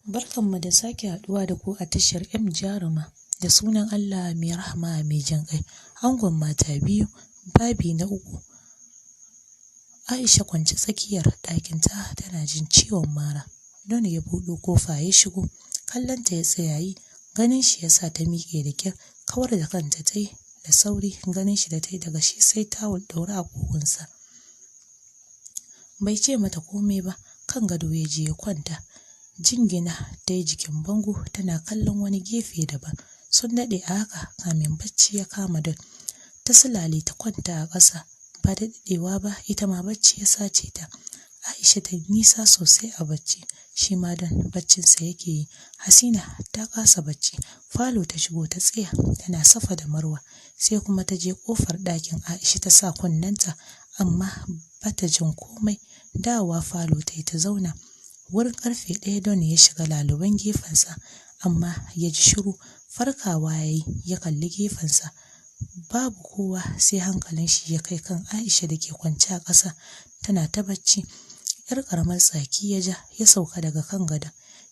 Barkanmu da sake haɗuwa da ku a tashar M Jaruma da sunan Allah mai rahama mai jin ƙai. Angon mata biyu, babi na 3. Aisha kwance tsakiyar ɗakinta tana jin ciwon mara. Don ya buɗe kofa ya shigo, kallonta ya tsaya yi, ganin shi ya sa ta miƙe da kyar, kawar da kanta ta yi da sauri, ganin shi da ta yi daga shi sai tawul ɗaure a ƙugunsa. Bai ce mata komai ba, kan gado ya je ya kwanta. Jingina ta yi jikin bango tana kallon wani gefe daban. Sun daɗe a haka kamin bacci ya kama Don. Ta sulale ta kwanta a ƙasa, ba da daɗewa ba ita ma bacci ya sace ta. Aisha ta yi nisa sosai a bacci, shi ma Don baccinsa yake yi. Hasina ta kasa bacci, falo ta shigo ta tsaya tana safa da marwa, sai kuma ta je ƙofar ɗakin Aisha ta sa kunnenta, amma bata jin komai. Dawowa falo ta yi ta zauna. Wurin karfe 1 Don ya shiga laluben gefensa, amma ya ji shiru. Farkawa ya yi, ya kalli gefensa, babu kowa, sai hankalin shi ya kai kan Aisha da ke kwance a ƙasa tana ta bacci. Yar ƙaramar tsaki ya ja, ya sauka daga kan gadon,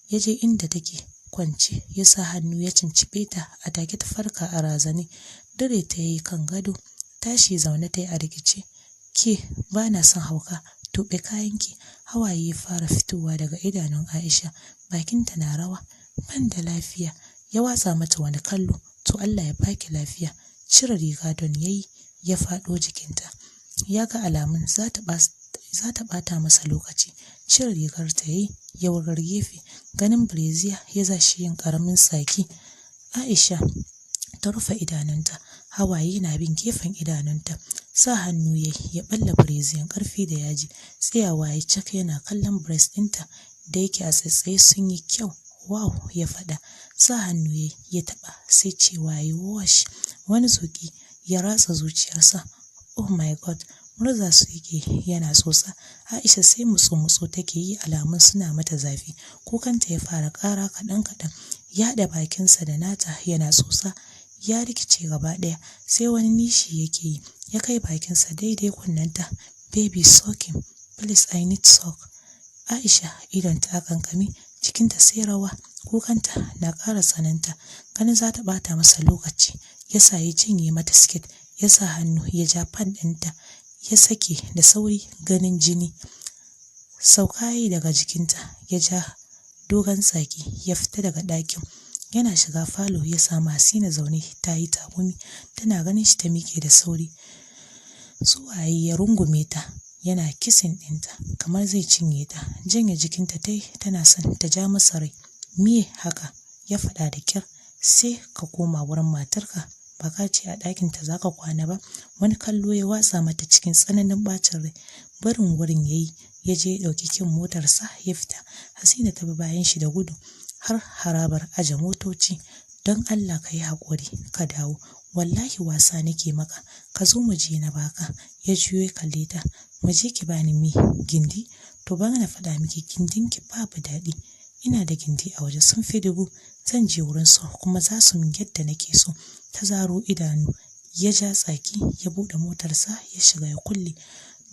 ya je inda take kwance, ya sa hannu ya cincibe ta. A take ta farka a razane, dare ta yi kan gado, tashi zaune ta yi a rikice. Ke ba na son hauka, tuɓe kayanki. Hawaye ya fara fitowa daga idanun Aisha, bakinta na rawa. Ban da lafiya. Ya watsa mata wani kallo. To Allah ya baki lafiya. Cire riga Don ya yi, ya faɗo jikinta. Ya ga alamun za ta ɓata masa lokaci. Cire rigar ta yi, ya wurgar gefe. Ganin breziya ya za shi yin ƙaramin tsaki. Aisha ta rufe idanunta, hawaye na bin gefen idanunta. Sa hannu ya balla breziyan ƙarfi da yaji. Tsayawa ya cak yana kallon breast ɗinta da yake a tsaitsaye sun yi kyau. Wow, ya faɗa. Sa hannu ya taɓa, sai cewa ya wash. Wani zuƙi ya ratsa zuciyarsa. Oh my God, murza su yake yana tsotsa. Aisha sai mutsu-mutsu take yi, alamun suna mata zafi. Kukanta ya fara ƙara kaɗan-kaɗan. Ya haɗa bakinsa da nata yana tsotsa. Ya rikice gaba ɗaya, sai wani nishi yake yi. Ya kai bakinsa daidai kunnenta. Baby sucking, please I need suck. Aisha idonta a kankame, cikinta sai rawa. Kukanta na ƙara tsananta. Ganin za ta ɓata masa lokaci, ya sa ya cinye mata siket, ya sa hannu ya ja fan ɗinta, ya sake da sauri. Ganin jini sauka yi daga jikinta, ya ja dogon tsaki, ya fita daga ɗakin. Yana shiga falo ya samu Hasina zaune ta yi tagumi. Tana ganin shi ta miƙe da sauri. Zuwa ya rungume ta, yana kisin ɗinta kamar zai cinye ta. Janye jikinta ta yi, tana son ta ja masa rai. Miye haka? Ya faɗa da kyar. Sai ka koma wurin matarka, ba ka ce a ɗakinta za ka kwana ba. Wani kallo ya watsa mata cikin tsananin ɓacin rai. Barin wurin ya yi, ya je ya ɗauki kin motarsa ya fita. Hasina ta bi bayan shi da gudu har harabar aje motoci. Don Allah ka yi haƙuri ka dawo, wallahi wasa nake maka, ka zo mu je na baka. Ya juyo ya kalle ta. Mu je ki bani gindi? To ba na faɗa miki gindinki babu daɗi. Ina da gindi a waje sun fi 1000. Zan je wurin su kuma za su min yadda nake so. Ta zaro idanu, ya ja tsaki, ya buɗe motarsa ya shiga ya kulle.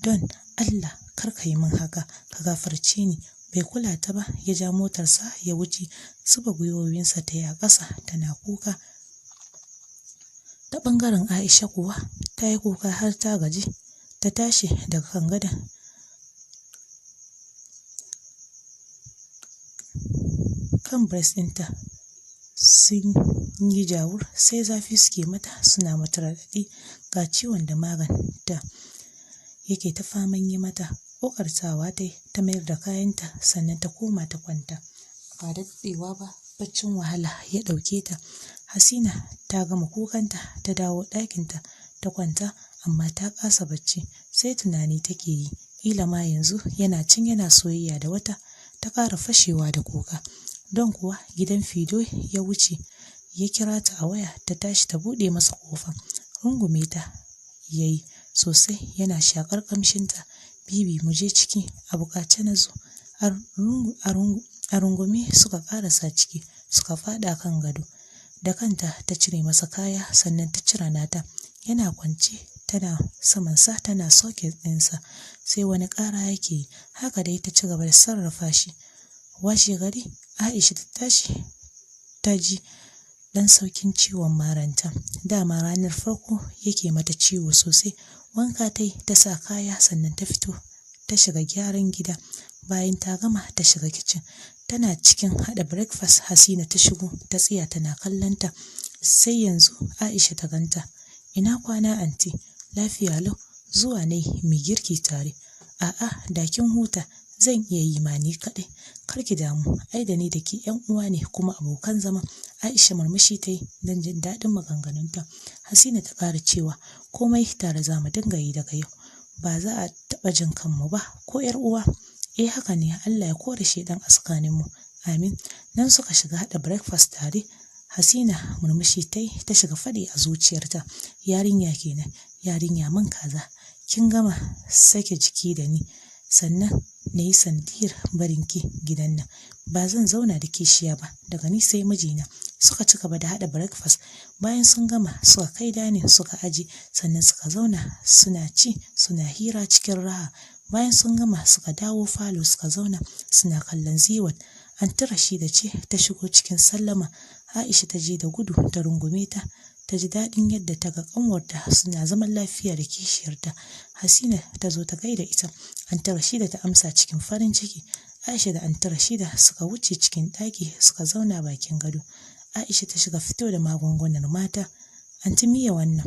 Don Allah kar ka yi min haka, ka gafarce ni. Bai kula ta ba, ya ja motarsa ya wuce. Zuba gwiwowinsa ta yi a ƙasa tana kuka. Ta ɓangaren Aisha kuwa ta yi kuka har ta gaji. Ta tashi daga kan gadon. Kan breast ɗinta sun yi jawur, sai zafi suke mata, suna mata raɗaɗi. Ga ciwon da maganta yake ta faman yi mata. Ƙoƙartawa ta mayar da kayanta, sannan ta koma ta kwanta. Ba da daɗewa ba, baccin wahala ya ɗauke ta. Hasina ta gama kukanta, ta dawo ɗakinta ta kwanta, amma ta kasa bacci. Sai tunani take yi, ƙila ma yanzu yana yana soyayya da wata. Ta ƙara fashewa da kuka. Don kuwa gidan Fido ya wuce, ya kira ta a waya, ta tashi ta buɗe masa ƙofa. Rungume ta ya yi sosai, yana shakar ƙamshinta. Bibi mu je ciki, a buƙace na zo. A rungume suka ƙarasa ciki, suka faɗa kan gado. Da kanta ta cire masa kaya, sannan ta cire nata. Yana kwance, tana samansa tana socket ɗinsa, sai wani ƙara yake. Haka dai ta ci gaba da sarrafa shi. Washe gari Aisha ta tashi ta ji dan saukin ciwon maranta. Dama ranar farko yake mata ciwo sosai. Wanka ta yi ta sa kaya sannan ta fito ta shiga gyaran gida. Bayan ta gama ta shiga kicin. Tana cikin haɗa breakfast Hasina ta shigo ta tsaya tana kallonta. Sai yanzu Aisha ta ganta. Ina kwana anti? Lafiya lau, zuwa ne mai girki tare. A'a, da kin huta zan iya yi ma ni kaɗai. Kar ki damu, ai da ni da ke ƴan uwa ne kuma abokan zama. Aisha murmushi ta yi don jin daɗin maganganunta. Hasina ta ƙara cewa komai tare za mu dinga yi daga yau. Ba za a taɓa jin kanmu ba ko ƴar uwa. Haka ne, Allah ya kore shedan a tsakaninmu. Amin. Nan suka shiga haɗa breakfast tare. Hasina murmushi ta yi ta shiga faɗi a zuciyarta. Yarinya kenan, yarinya man kaza. Kin gama sake jiki da ni, sannan na yi sanadiyar barinki gidan nan. Ba zan zauna da kishiya ba, daga ni sai mijina. Suka ci gaba da haɗa breakfast. Bayan sun gama suka kai dining suka aje, sannan suka zauna suna ci suna hira cikin raha. Bayan sun gama suka dawo falo suka zauna suna kallon Ziwat. Anti Rashida ce ta shigo cikin sallama. Aisha ta je da gudu ta rungume ta. Ta ji daɗin yadda ta ga ƙanwarta suna zaman lafiya da kishiyarta. Hasina ta zo ta gaida ita. Anti Rashida ta amsa cikin farin ciki. Aisha da Anti Rashida suka wuce cikin ɗaki suka zauna bakin gado. Aisha ta shiga fito da magungunan mata. Anti miya wannan?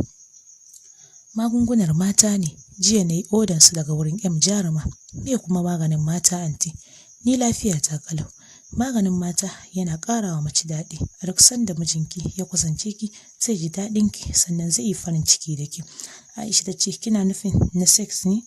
Magungunar mata ne. Jiya na yi odansu daga wurin M Jaruma. Me kuma maganin mata anti? Ni lafiya ta kalau. Maganin mata yana ƙara wa mace daɗi. A duk sanda mijinki ya kusance ki zai ji daɗin ki sannan zai yi farin ciki da ki. Aisha ta ce kina nufin na sex ne?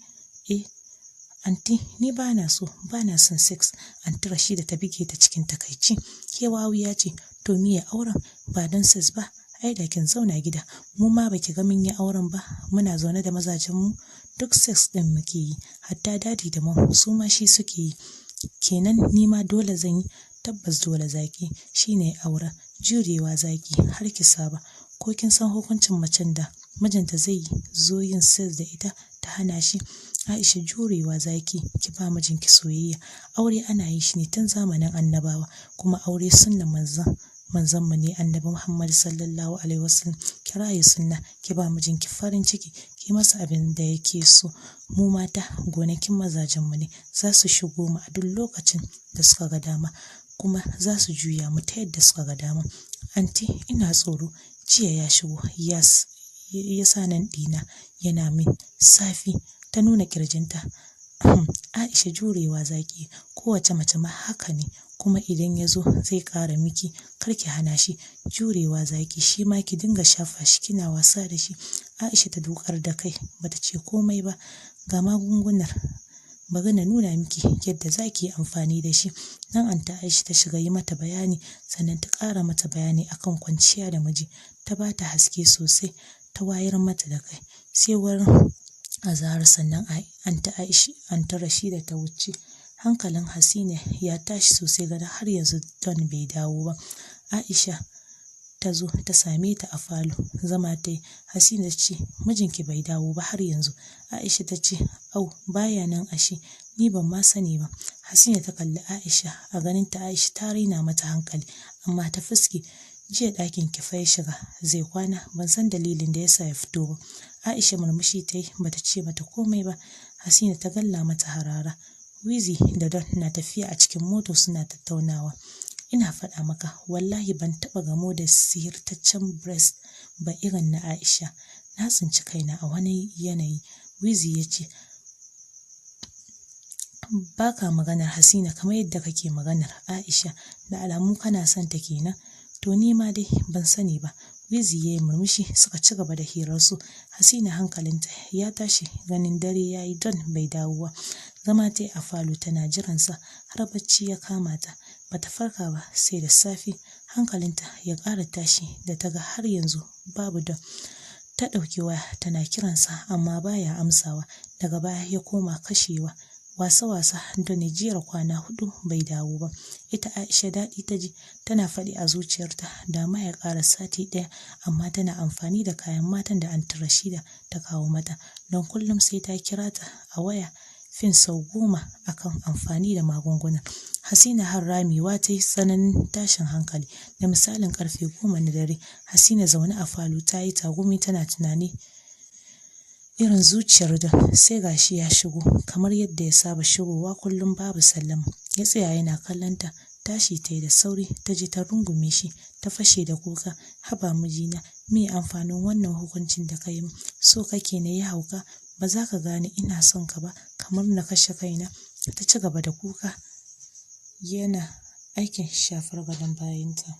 Anti ni bana son sex. Anti Rashida ta bige ta cikin takaici. Ke wawiya ce, to miye auren ba don sex ba? Ai da kin zauna gida. Mu ma baki ga mun yi auren ba. Muna zaune da mazajen mu duk sex din muke yi. Hatta dadi da mom su ma shi suke yi. Kenan ni ma dole zan yi. Tabbas dole zaki. Shine auren. Jurewa zaki har ki saba. Ko kin san hukuncin macen da mijinta zai zo yin sex da ita ta hana shi? Aisha jurewa zaki ki ba mijinki soyayya. Aure ana yin shi ne tun zamanin annabawa, kuma aure sunnan manzon mu ne Annabi Muhammad sallallahu alaihi wasallam. Kiraye sunna, ki ba mijinki farin ciki, ki masa abin da yake so. Mu mata gonakin mazajen mu ne, za su shigo mu a duk lokacin da suka ga dama, kuma za su juya mu ta yadda suka ga dama. Anti ina tsoro, jiya ya shigo ya sa nan ɗina yana min safi. Ta nuna kirjinta. Aisha jurewa zaki, kowace mace ma haka ne, kuma idan ya zo zai ƙara miki kar ki hana shi. Jurewa zaki, shi ma ki dinga shafa shi kina wasa da shi. Aisha ta dukar da kai bata ce komai ba. Ga magungunar, bari na nuna miki yadda zaki yi amfani da shi. Nan Anti Aisha ta shiga yi mata bayani, sannan ta ƙara mata bayani akan kwanciya da miji. Ta bata haske sosai, ta wayar mata da kai. Sai wurin azahar sannan Anti Rashida ta wuce. Hankalin Hasina ya tashi sosai gada har yanzu Don bai dawo ba. Aisha ta zo ta same ta a falo, zama ta yi. Hasina ce mijinki bai dawo ba har yanzu. Aisha ta ce au baya nan ashe, ni ban ma sani ba. Hasina ta kalli Aisha, a ganin ta Aisha ta raina mata hankali, amma ta fuske. Jiya ɗakin ki fa ya shiga zai kwana, ban san dalilin da yasa ya fito ba. Aisha murmushi ta yi bata ce mata komai ba. Hasina ta galla mata harara. Wizi da Don na tafiya a cikin moto suna tattaunawa. Ina faɗa maka wallahi ban taɓa gamo da sihirtaccen breast ba irin na Aisha. Na tsinci kaina a wani yanayi. Wizi ya ce baka maganar Hasina kamar yadda kake maganar Aisha, da alamu kana son ta kenan. To ni ma dai ban sani ba. Wizi ya yi murmushi suka ci gaba da hirarsu. Hasina hankalinta ya tashi ganin dare ya yi Don bai dawo ba. Zama ta yi a falo tana jiransa har bacci ya kama ta. Bata farka ba sai da safe. Hankalinta ya ƙara tashi da ta ga har yanzu babu Don. Ta ɗauki waya tana kiransa amma baya amsawa. Daga baya ya koma kashewa. Wasa-wasa Don jiyar kwana 4 bai dawo ba. Ita Aisha daɗi ta ji, tana faɗi a zuciyarta da ma ya ƙara sati ɗaya, amma tana amfani da kayan matan da Anti Rashida ta kawo mata, don kullum sai ta kira ta a waya fin sau 10 akan amfani da magungunan. Hasina har ramewa ta yi tsananin tashin hankali. Da misalin karfe 10 na dare, Hasina zaune a falo ta yi tagumi tana tunani irin zuciyar da sai gashi ya shigo kamar yadda ya saba shigowa kullum babu sallama. Ya tsaya yana kallonta, tashi ta yi da sauri ta je ta rungume shi ta fashe da kuka. Haba mijina, me amfanin wannan hukuncin da ka yi min? So kake na yi hauka? Ba za ka gane ina son ka ba kamar na kashe kaina? Ta ci gaba da kuka yana aikin shafar gadon bayanta.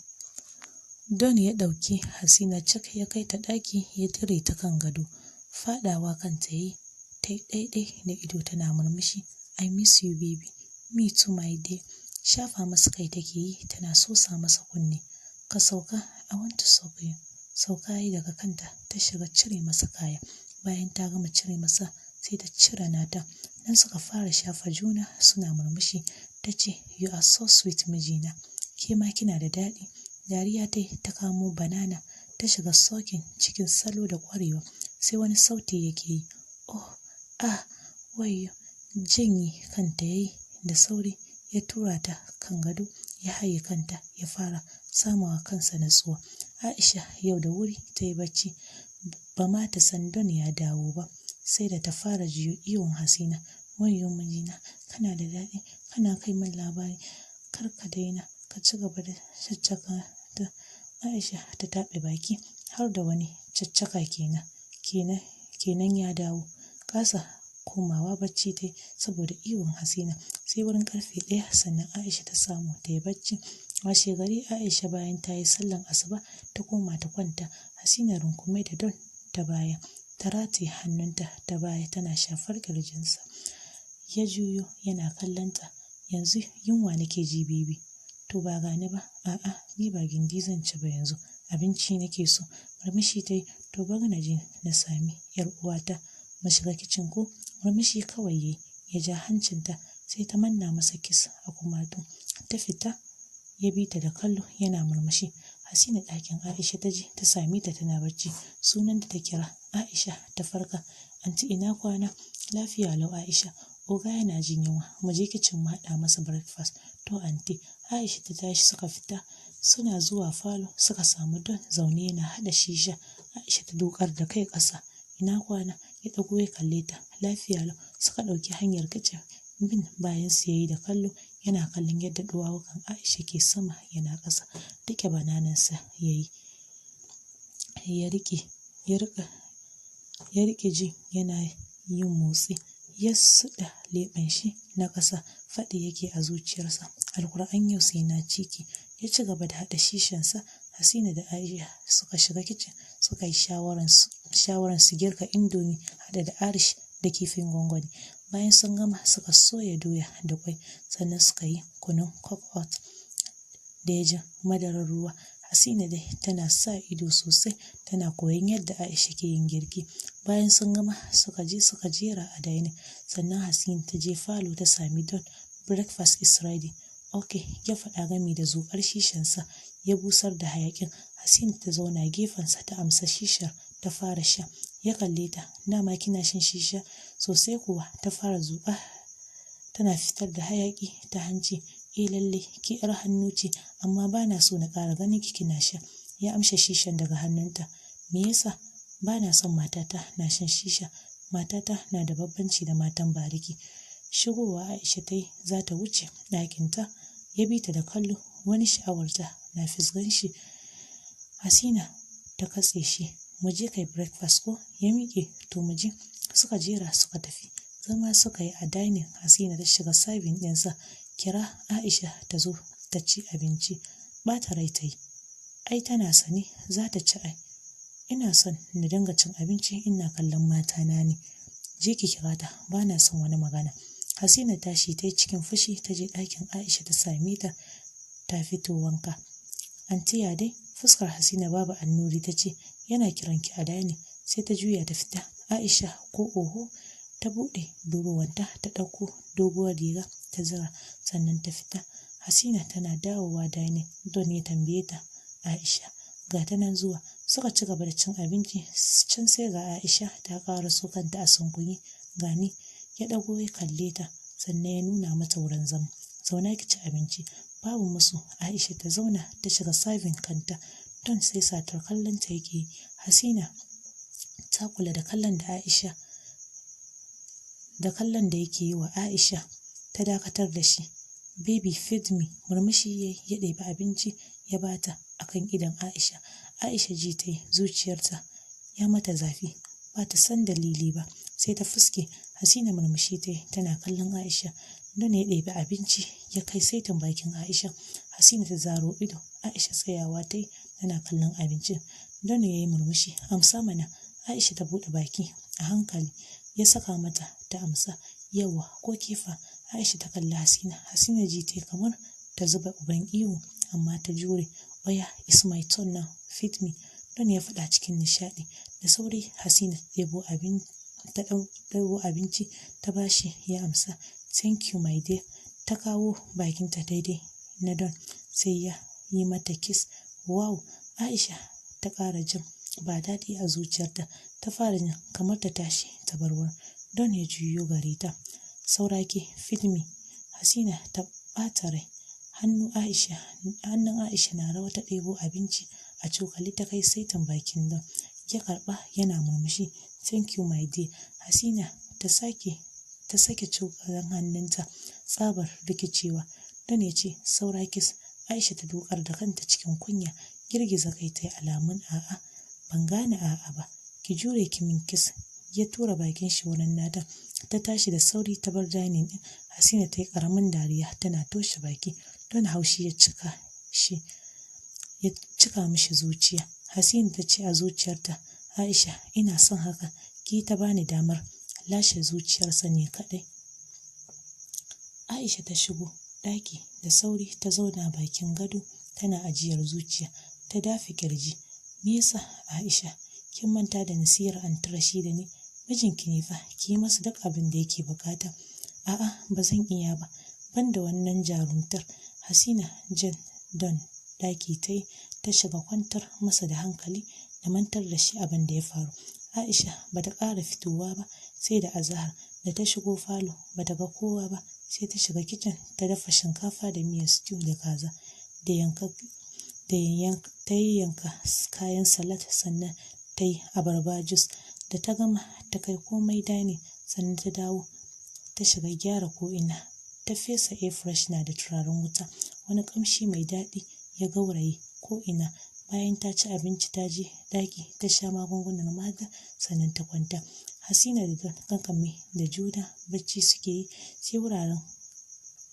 Don ya ɗauki Hasina cak ya kai ta ɗaki ya dire ta kan gado. Faɗawa kanta yi ta yi ɗaiɗai da ido tana murmushi. I miss you baby, me too my dear. Shafa masa kai take yi tana sosa masa kunne. Ka sauka, I want to soak you. Sauka yi daga kanta ta shiga cire masa kaya. Bayan ta gama cire masa sai ta cire nata. Dan suka fara shafa juna suna murmushi. Ta ce, you are so sweet mijina, ke ma kina da daɗi. Dariya ta kamo banana ta shiga sokin cikin salo da ƙwarewa. Sai wani sauti yake yi, oh, wayyo. Janye kanta yayi da sauri ya tura ta kan gado ya haye kanta ya fara samawa kansa natsuwa. Aisha yau da wuri ta yi bacci, ba ma ta san Don ya dawo ba, sai da ta fara jiyo iwon Hasina. Wayyo mijina, kana da daɗi, kana kai min labari, kar ka daina, ka ci gaba da caccaka ta. Aisha ta taɓe baki, har da wani caccaka kenan ya dawo. Kasa komawa bacci ta yi saboda iwon Hasina. Sai wurin karfe 1 sannan Aisha ta samu ta yi bacci. Washe gari Aisha bayan ta yi sallan asuba ta koma ta kwanta. Hasina rungume da Don ta baya, ta rataye hannunta ta baya tana shafar kirjinsa. Ya juyo yana kallonta. Yanzu yunwa nake ji baby. To ba gani ba, a'a ni ba gindi zan ci ba yanzu, abinci nake so. Murmushi ta yi, to bari na je na sami yar uwata mu shiga kicin ko? Murmushi kawai yayi ya ja hancinta sai ta manna masa kiss a kumatu. Ta fita ya bi ta da kallo yana murmushi. Hasina ɗakin Aisha ta je ta same ta tana bacci. Sunan da ta kira Aisha ta farka. Anti ina kwana? Lafiya lau Aisha. Oga yana jin yunwa, mu je kicin mu haɗa masa breakfast. To anti. Aisha ta tashi suka fita. Suna zuwa falo suka samu Don zaune yana haɗa shisha. Aisha ta dukar da kai ƙasa. Ina kwana? Ya ɗago ya kalle ta. Lafiya lau. Suka ɗauki hanyar kicin. Bin bayan su yayi da kallo yana kallon yadda duwawukan Aisha ke sama yana ƙasa. Rike bananansa yayi. Ya rike ji yana yin motsi. Ya suɗa leɓen shi na ƙasa. Faɗi yake a zuciyarsa, Alƙur'an yau sai na ciki. Ya ci gaba da haɗa shishansa. Hasina da Aisha suka shiga kicin suka yi shawaran su girka indomi haɗe da arish da kifin gwangwani. Bayan sun gama suka soya doya da kwai sannan suka yi kunun coconut da ya ji madarar ruwa. Hasina dai tana sa ido sosai tana koyon yadda Aisha ke yin girki. Bayan sun gama suka je suka jera a dining sannan Hasina ta je falo ta sami Don. Breakfast is ready. Okay, ya faɗa gami da zuƙar shishansa ya busar da hayaƙin. Hasina ta zauna gefensa ta amsa shishar ta fara sha. Ya kalle ta, dama kina shan shisha sosai kuwa? Ta fara zuƙa tana fitar da hayaƙi ta hanci. Lalle ki yar hannu ce amma bana so na ƙara ganin ki kina sha. Ya amshe shishan daga hannunta. Me yasa? Bana son matata na shan shisha. Matata na da bambanci da matan bariki. Shigowa Aisha ta yi za ta wuce ɗakinta. Ya bi ta da kallo, wani sha'awarta na fisgan shi. Hasina ta katse shi. Mu je kai breakfast ko? Ya miƙe, to mu je. Suka jera suka tafi. Zama suka yi a dining. Hasina ta shiga serving ɗinsa. Kira Aisha ta zo ta ci abinci. Ɓata rai ta yi. Ai tana sane za ta ci ai. Ina son na dinga cin abinci ina kallon matana ne. Je ki kira ta, bana son wani magana. Hasina tashi ta yi cikin fushi ta je ɗakin Aisha ta same ta ta fito wanka. Anti ya dai? Fuskar Hasina babu annuri ta ce, yana kiranki a dining. Sai ta juya ta fita. Aisha ko oho ta buɗe durowanta ta ɗauko doguwar riga ta zira sannan ta fita. Hasina tana dawowa dining. Don ya tambaye ta, Aisha ga ta nan zuwa. Suka ci gaba da cin abinci. Can sai ga Aisha ta ƙara so kanta a sunkuye. Gani ya ɗago ya kalle ta sannan ya nuna mata wurin zama. Zauna ki ci abinci. Babu musu Aisha ta zauna ta shiga sabin kanta. Don sai satar kallon ta yake. Hasina ta kula da kallon da yake yi wa Aisha, ta dakatar da shi. Baby feed me. Murmushi ya ɗebi abinci ya bata akan idon Aisha. Aisha ji ta yi zuciyarta ya mata zafi, ba ta san dalili ba, sai ta fuske. Hasina murmushi ta yi tana kallon Aisha. Don ya ɗebi abinci ya kai saitin bakin Aisha. Hasina ta zaro ido. Aisha tsayawa ta yi tana kallon abincin. Don ya yi murmushi. Amsa mana. Aisha ta buɗe baki a hankali ya saka mata ta amsa. Yawa ko kifa. Aisha ta kalli Hasina. Hasina ji ta kamar ta zuba uban ihu amma ta jure. Oya, it's my turn now. Feed me. Don ya faɗa cikin nishaɗi. Da sauri Hasina ta ɗebo abinci ta bashi ya amsa. Thank you my dear. Ta kawo bakinta daidai na Don sai ya yi mata kiss. Wow! Aisha ta ƙara jin ba daɗi a zuciyarta. Ta fara jin kamar ta tashi ta bar wurin. Don ya juyo gare ta. Saurake feed me. Hasina ta ɓata rai. Hannun Aisha na rawa ta ɗebo abinci a cokali ta kai saitin bakin Don. Ya karɓa yana murmushi. Thank you my dear. Hasina ta sake cokalin hannunta tsabar rikicewa. Don ya ce saura kiss. Aisha ta dukar da kanta cikin kunya, girgiza kai ta yi alamun a'a. Ban gane a'a ba. Ki jure ki min kiss. Ya tura bakin shi wurin nata. Ta tashi da sauri ta bar dining din. Hasina ta yi karamin dariya tana toshe baki. Don haushi ya cika mishi zuciya. Hasina ta ce a zuciyarta, Aisha ina son haka, ki ta bani damar lashe zuciyarsa ne kaɗai. Aisha ta shigo ɗaki da sauri ta zauna bakin gado tana ajiyar zuciya. Ta dafe kirji. Me yasa Aisha kin manta da nasihar Anty Rashida ne? Mijinki ne fa, ki yi masa duk abin da yake bukata. A'a ba zan iya ba. Banda wannan jarumtar. Hasina jan Don ɗaki ta yi ta shiga kwantar masa da hankali da mantar da shi abin da ya faru. Aisha ba ta ƙara fitowa ba sai da azahar. Da ta shigo falo ba ta ga kowa ba sai ta shiga kicin ta dafa shinkafa da miyar stew da kaza ta yanka kayan salad sannan ta yi abarba juice. Da ta gama ta kai komai dining sannan ta dawo ta shiga gyara ko'ina. Ta fesa air freshener da turaren wuta. Wani ƙamshi mai daɗi ya gauraye ko'ina. Bayan ta ci abinci ta je ɗaki ta sha magungunan mata sannan ta kwanta. Hasina da Don kankame da juna bacci suke yi sai wuraren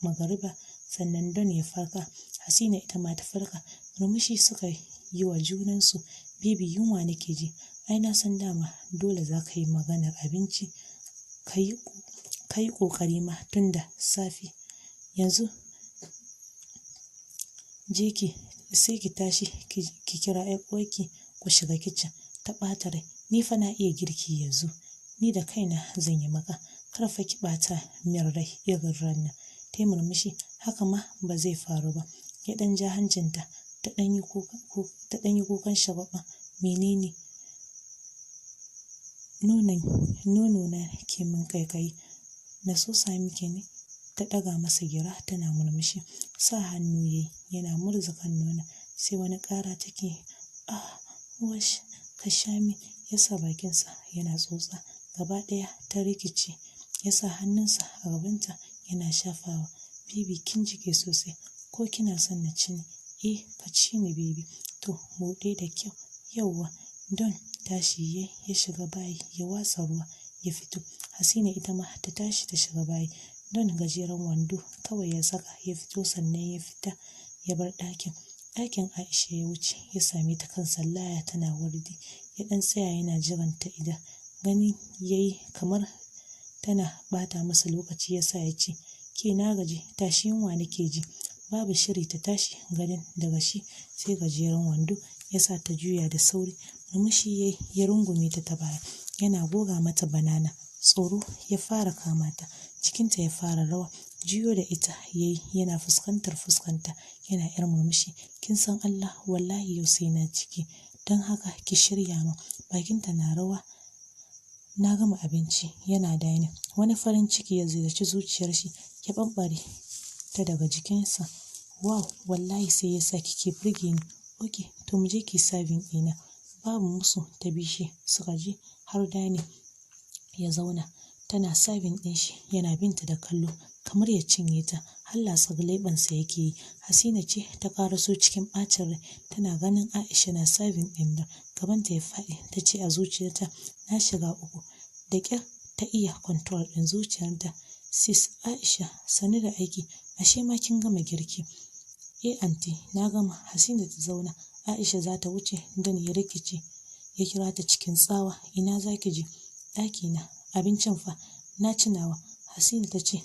magariba sannan Don ya farka. Hasina ita ma ta farka. Murmushi suka yi wa junansu. Baby yunwa nake ji. Ai na san dama dole za ka yi maganar abinci. Ka yi ƙoƙari ma tun da safe. Yanzu je sai ki tashi ki kira ƴar uwarki ku shiga kicin. Ta ɓata rai. Ni fa na iya girki yanzu. Ni da kaina zan yi maka. Kar fa ki ɓata min rai irin ranar. Ta yi murmushi. Haka ma ba zai faru ba. Ya ɗan ja hancinta ta ɗan yi kukan shagwaɓa. Menene? Nono na ke min ƙaiƙayi. Na so sami ki ne? Ta ɗaga masa gira tana murmushi. Sa hannu yayi yana murza kan nonon. Sai wani ƙara take. Wash ka sha min. Ya sa bakinsa yana tsotsa. Gaba ɗaya ta rikice. Ya sa hannunsa a gabanta yana shafawa. Baby kin jike sosai. Ko kina son na ci ne? Ka ci ni baby. To buɗe da kyau. Yauwa. Don tashi ya shiga bayi ya watsa ruwa ya fito. Hasina ita ma ta tashi ta shiga bayi. Don gajeren wando kawai ya saka ya fito sannan ya fita ya bar ɗakin. Ɗakin Aisha ya wuce ya same ta kan sallaya tana wardi. Ya ɗan tsaya yana jiran ta idan gani yayi kamar tana ɓata masa lokaci ya sa ya ce, ke na gaji tashi yunwa nake ji. Babu shiri ta tashi ganin daga shi sai gajeren wando ya sa ta juya da sauri. Murmushi ya rungume ta baya yana goga mata banana. Tsoro ya fara kama ta. Cikinta ya fara rawa. Juyo da ita yayi yana fuskanta yana yar murmushi. Kin san Allah wallahi yau sai na ciki. Don haka ki shirya min. Bakinta na rawa na gama abinci yana dining. Wani farin ciki ya ziyarci zuciyar shi ya ɓamɓare ta daga jikinsa. Wow, wallahi sai yasa kike burge ni. Okay, to mu je ki serving ɗina. Babu musu ta bi shi suka je har dining ya zauna. Tana serving ɗin shi yana binta da kallo kamar ya cinye ta. Har latsa leɓensa yake yi. Hasina ce ta ƙaraso cikin ɓacin rai tana ganin Aisha na serving ɗin nan. Gabanta ya faɗi ta ce a zuciyarta, na shiga uku. Da ƙyar ta iya control ɗin zuciyarta. Sis Aisha, sani da aiki, ashe ma kin gama girki. Aunty, na gama. Hasina ta zauna. Aisha za ta wuce Dan ya rikice ya kira ta cikin tsawa. Ina za ki je? Ɗakina. Abincin fa? Na ci nawa. Hasina ta ce,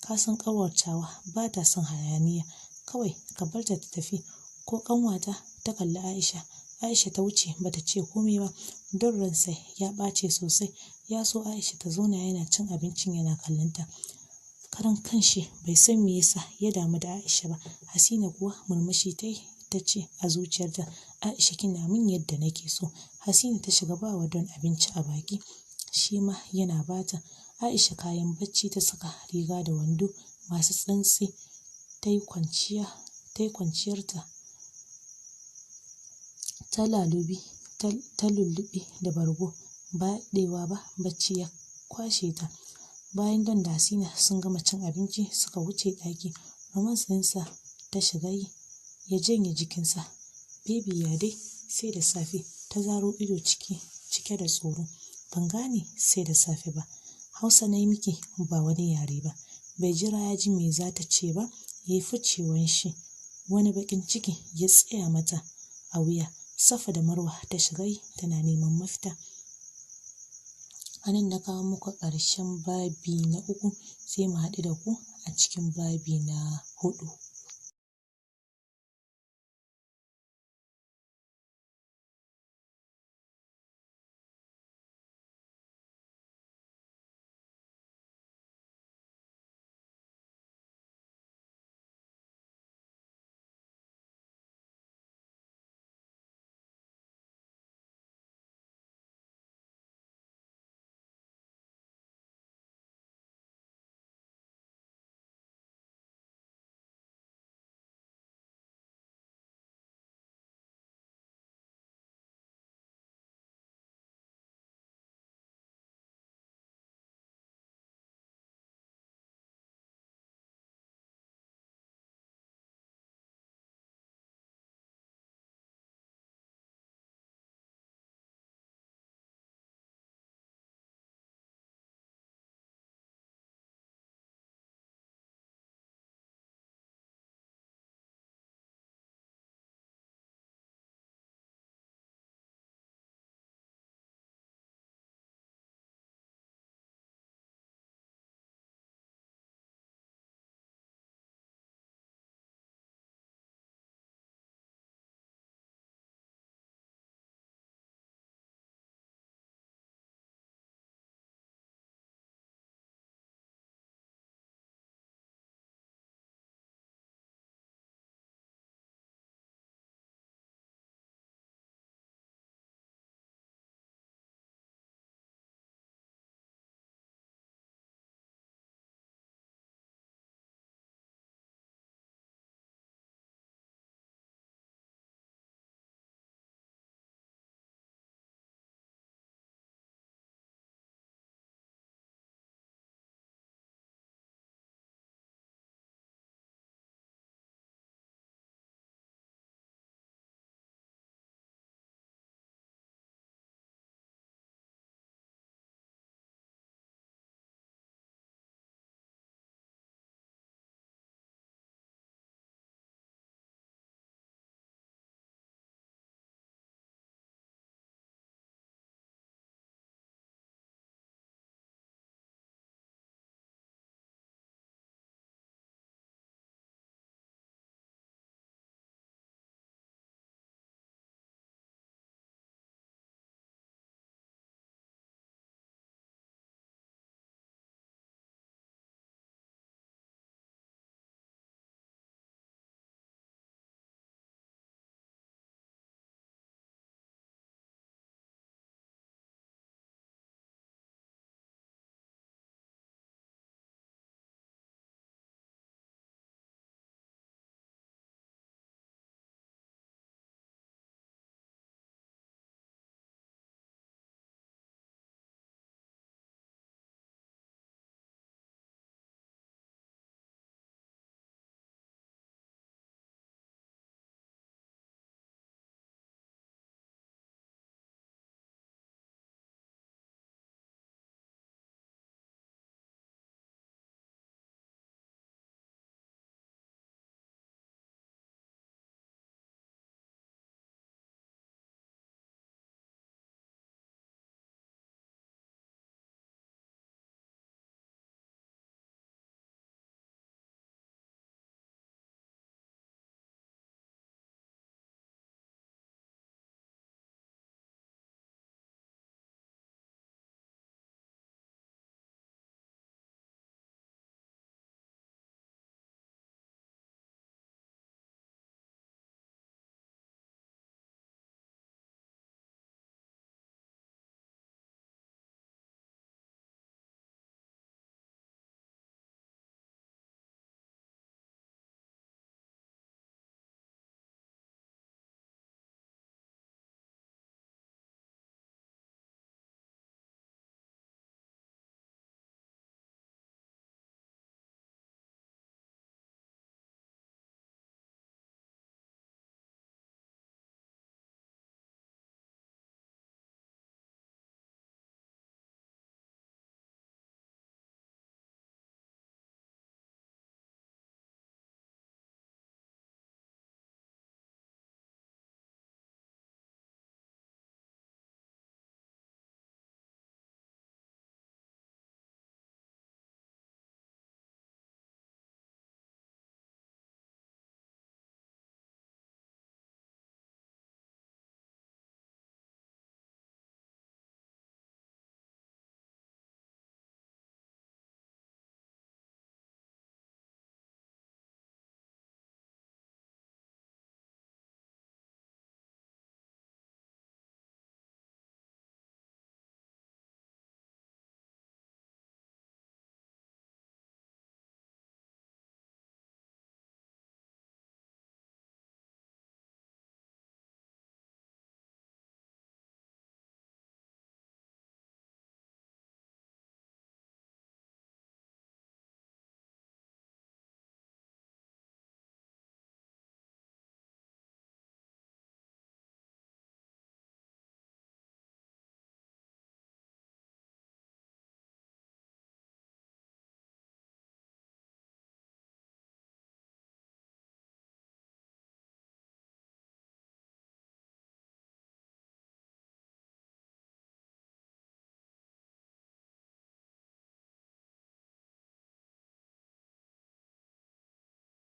ka san ƙawartawa ba ta son hayaniya. Kawai ka bar ta tafi. Ko ƙanwata? Ta kalli Aisha. Aisha ta wuce bata ce komai ba. Don ransa ya ɓace sosai. Ya so Aisha ta zauna yana cin abincin yana kallonta. Karan kanshi bai san me yasa ya damu da Aisha ba. Hasina kuwa murmushi ta ce a zuciyarta, Aisha kina min yadda nake so. Hasina ta shiga bawa Don abinci a baki. Shi ma yana bata. Aisha kayan bacci ta saka, riga da wando masu tsantsi. Ta yi kwanciyarta. Ta lulluɓe da bargo. Ba ɗewa ba bacci ya kwashe ta. Bayan Don da Hasina sun gama cin abinci suka wuce ɗaki. Romance ɗinsa ta shiga yi. Ya janye jikinsa. Baby ya dai? Sai da safe. Ta zaro ido cike da tsoro. Ban gane sai da safe ba. Hausa na yi miki ba wani yare ba. Bai jira ya ji me za ta ce ba. Ya yi ficewan shi. Wani baƙin ciki ya tsaya mata a wuya. Safa da Marwa ta shiga yi tana neman mafita. A nan na kawo muku ƙarshen babi na 3 sai mu haɗu da ku a cikin babi na 4.